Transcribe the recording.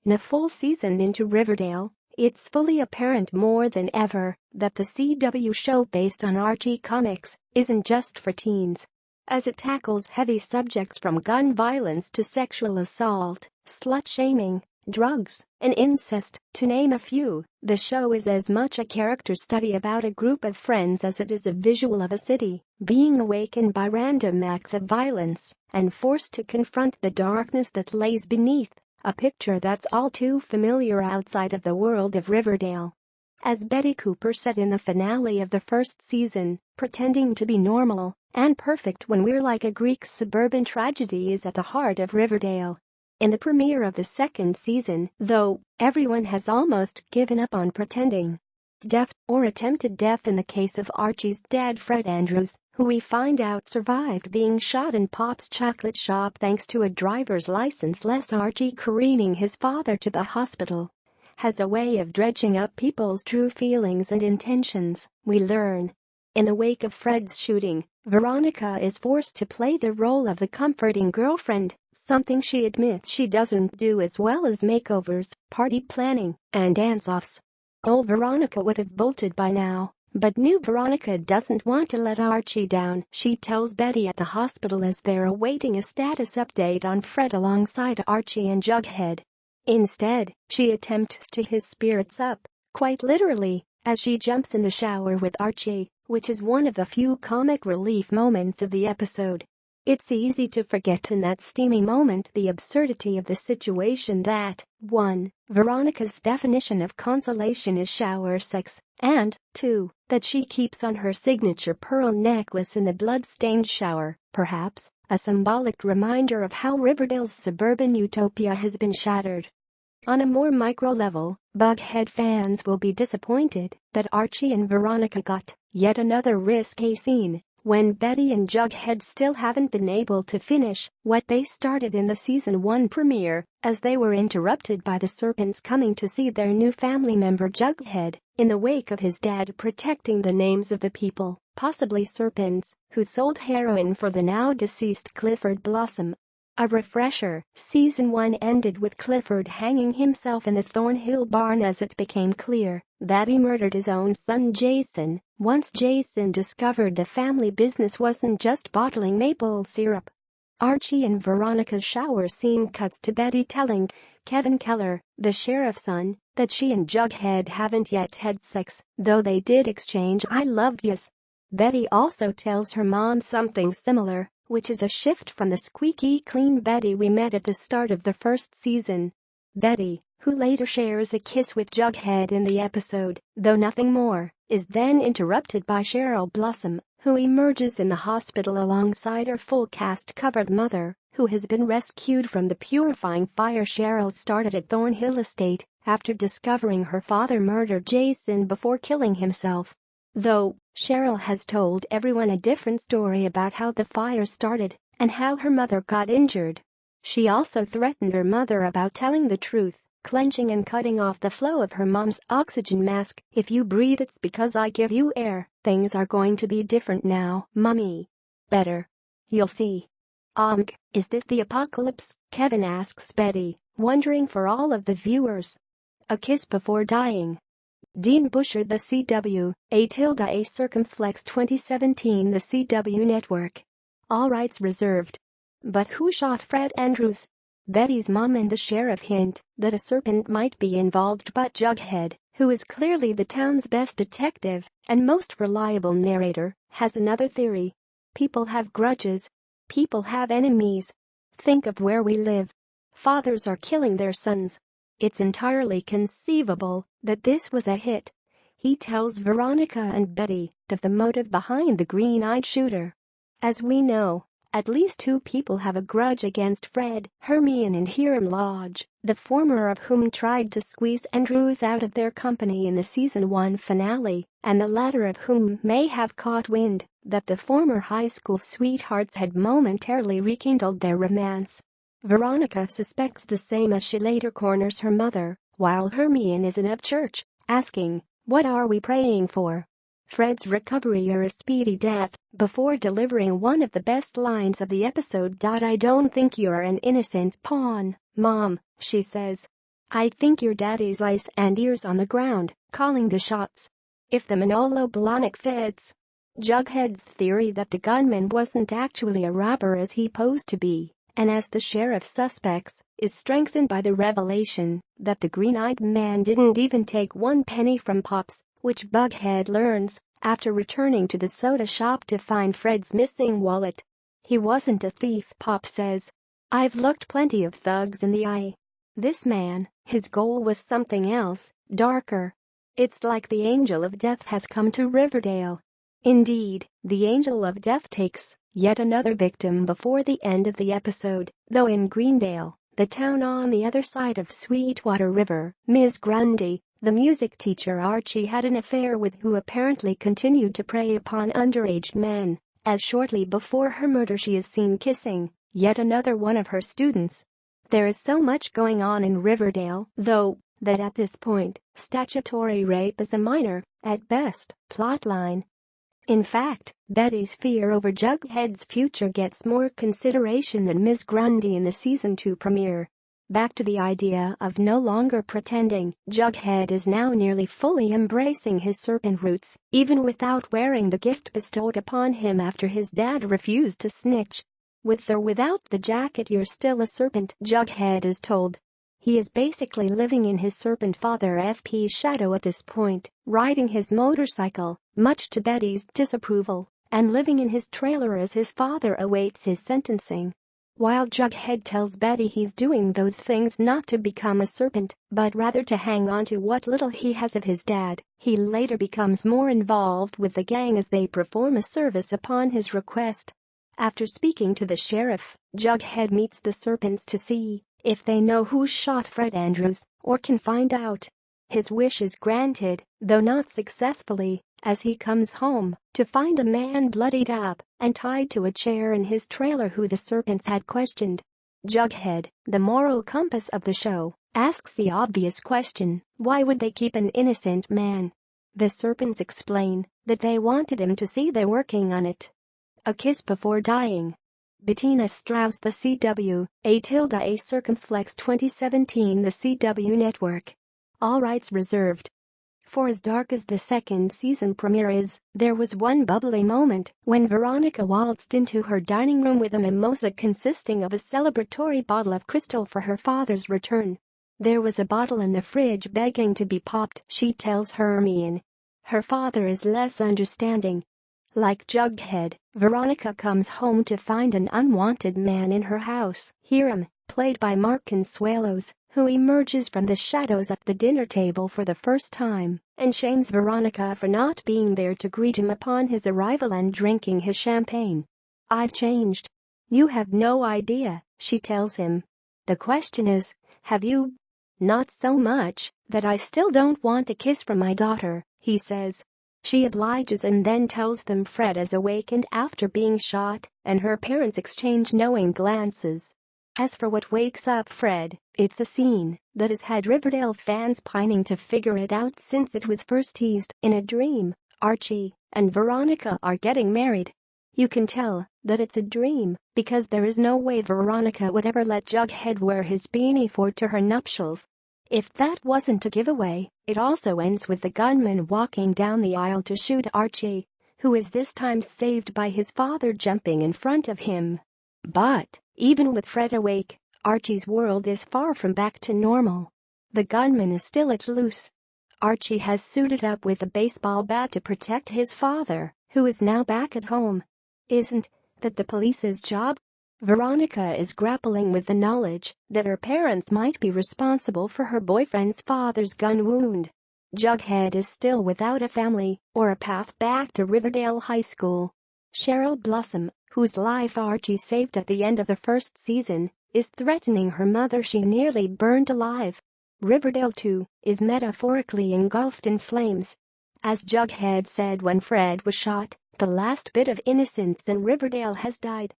A full season into Riverdale, it's fully apparent more than ever that the CW show based on Archie Comics isn't just for teens. As it tackles heavy subjects from gun violence to sexual assault, slut-shaming, drugs, and incest, to name a few, the show is as much a character study about a group of friends as it is a visual of a city being awakened by random acts of violence and forced to confront the darkness that lays beneath, a picture that's all too familiar outside of the world of Riverdale. As Betty Cooper said in the finale of the first season, pretending to be normal and perfect when we're like a Greek suburban tragedy is at the heart of Riverdale. In the premiere of the second season, though, everyone has almost given up on pretending. Death, or attempted death in the case of Archie's dad Fred Andrews, who we find out survived being shot in Pop's chocolate shop thanks to a driver's license-less Archie careening his father to the hospital, has a way of dredging up people's true feelings and intentions, we learn. In the wake of Fred's shooting, Veronica is forced to play the role of the comforting girlfriend, something she admits she doesn't do as well as makeovers, party planning, and dance-offs. Old Veronica would have bolted by now, but new Veronica doesn't want to let Archie down, she tells Betty at the hospital as they're awaiting a status update on Fred alongside Archie and Jughead. Instead, she attempts to his spirits up, quite literally, as she jumps in the shower with Archie, which is one of the few comic relief moments of the episode. It's easy to forget in that steamy moment the absurdity of the situation that, 1. Veronica's definition of consolation is shower sex, and, 2. That she keeps on her signature pearl necklace in the blood-stained shower, perhaps, a symbolic reminder of how Riverdale's suburban utopia has been shattered. On a more micro level, Bughead fans will be disappointed that Archie and Veronica got yet another risque scene when Betty and Jughead still haven't been able to finish what they started in the season 1 premiere, as they were interrupted by the Serpents coming to see their new family member Jughead, in the wake of his dad protecting the names of the people, possibly Serpents, who sold heroin for the now-deceased Clifford Blossom. A refresher, season 1 ended with Clifford hanging himself in the Thornhill barn as it became clear that he murdered his own son Jason, once Jason discovered the family business wasn't just bottling maple syrup. Archie and Veronica's shower scene cuts to Betty telling Kevin Keller, the sheriff's son, that she and Jughead haven't yet had sex, though they did exchange I love yous. Betty also tells her mom something similar, which is a shift from the squeaky clean Betty we met at the start of the first season. Betty, who later shares a kiss with Jughead in the episode, though nothing more, is then interrupted by Cheryl Blossom, who emerges in the hospital alongside her full cast-covered mother, who has been rescued from the purifying fire Cheryl started at Thornhill Estate after discovering her father murdered Jason before killing himself. Though, Cheryl has told everyone a different story about how the fire started and how her mother got injured. She also threatened her mother about telling the truth, clenching and cutting off the flow of her mom's oxygen mask. If you breathe, it's because I give you air. Things are going to be different now, Mummy. Better. You'll see. Is this the apocalypse? Kevin asks Betty, wondering for all of the viewers. A kiss before dying. Dean Bouchard, The CW, A Circumflex 2017. The CW Network. All rights reserved. But who shot Fred Andrews? Betty's mom and the sheriff hint that a serpent might be involved, but Jughead, who is clearly the town's best detective and most reliable narrator, has another theory. People have grudges. People have enemies. Think of where we live. Fathers are killing their sons. It's entirely conceivable that this was a hit. He tells Veronica and Betty of the motive behind the green-eyed shooter. As we know, at least 2 people have a grudge against Fred, Hermione and Hiram Lodge, the former of whom tried to squeeze Andrews out of their company in the season 1 finale, and the latter of whom may have caught wind that the former high school sweethearts had momentarily rekindled their romance. Veronica suspects the same as she later corners her mother, while Hermione is in a church, asking, "What are we praying for?" Fred's recovery or a speedy death, before delivering one of the best lines of the episode. "I don't think you're an innocent pawn, Mom," she says. "I think your daddy's eyes and ears on the ground, calling the shots. If the Manolo Blahnik fits." Jughead's theory that the gunman wasn't actually a robber as he posed to be, and as the sheriff suspects, is strengthened by the revelation that the green-eyed man didn't even take 1 penny from Pops, which Bughead learns after returning to the soda shop to find Fred's missing wallet. "He wasn't a thief," Pop says. "I've looked plenty of thugs in the eye. This man, his goal was something else, darker. It's like the Angel of Death has come to Riverdale." Indeed, the Angel of Death takes yet another victim before the end of the episode, though in Greendale, the town on the other side of Sweetwater River, Ms. Grundy, the music teacher Archie had an affair with, who apparently continued to prey upon underage men, as shortly before her murder she is seen kissing yet another one of her students. There is so much going on in Riverdale, though, that at this point, statutory rape is a minor, at best, plotline. In fact, Betty's fear over Jughead's future gets more consideration than Ms. Grundy in the season 2 premiere. Back to the idea of no longer pretending, Jughead is now nearly fully embracing his serpent roots, even without wearing the gift bestowed upon him after his dad refused to snitch. "With or without the jacket, you're still a serpent," Jughead is told. He is basically living in his serpent father FP's shadow at this point, riding his motorcycle, much to Betty's disapproval, and living in his trailer as his father awaits his sentencing. While Jughead tells Betty he's doing those things not to become a serpent, but rather to hang on to what little he has of his dad, he later becomes more involved with the gang as they perform a service upon his request. After speaking to the sheriff, Jughead meets the serpents to see if they know who shot Fred Andrews, or can find out. His wish is granted, though not successfully, as he comes home to find a man bloodied up and tied to a chair in his trailer who the serpents had questioned. Jughead, the moral compass of the show, asks the obvious question: why would they keep an innocent man? The serpents explain that they wanted him to see they're working on it. A kiss before dying. Bettina Strauss, The CW, A Circumflex 2017, The CW Network. All rights reserved. For as dark as the second season premiere is, there was one bubbly moment when Veronica waltzed into her dining room with a mimosa consisting of a celebratory bottle of crystal for her father's return. "There was a bottle in the fridge begging to be popped," she tells Hermione. Her father is less understanding. Like Jughead, Veronica comes home to find an unwanted man in her house, Hiram, played by Mark Consuelos, who emerges from the shadows at the dinner table for the first time and shames Veronica for not being there to greet him upon his arrival and drinking his champagne. "I've changed. You have no idea," she tells him. "The question is, have you?" "Not so much that I still don't want a kiss from my daughter," he says. She obliges and then tells them Fred is awakened after being shot, and her parents exchange knowing glances. As for what wakes up Fred, it's a scene that has had Riverdale fans pining to figure it out since it was first teased. In a dream, Archie and Veronica are getting married. You can tell that it's a dream because there is no way Veronica would ever let Jughead wear his beanie to her nuptials. If that wasn't a giveaway, it also ends with the gunman walking down the aisle to shoot Archie, who is this time saved by his father jumping in front of him. But even with Fred awake, Archie's world is far from back to normal. The gunman is still let loose. Archie has suited up with a baseball bat to protect his father, who is now back at home. Isn't that the police's job? Veronica is grappling with the knowledge that her parents might be responsible for her boyfriend's father's gun wound. Jughead is still without a family or a path back to Riverdale High School. Cheryl Blossom, whose life Archie saved at the end of the first season, is threatening her mother she nearly burned alive. Riverdale, too, is metaphorically engulfed in flames. As Jughead said when Fred was shot, the last bit of innocence in Riverdale has died.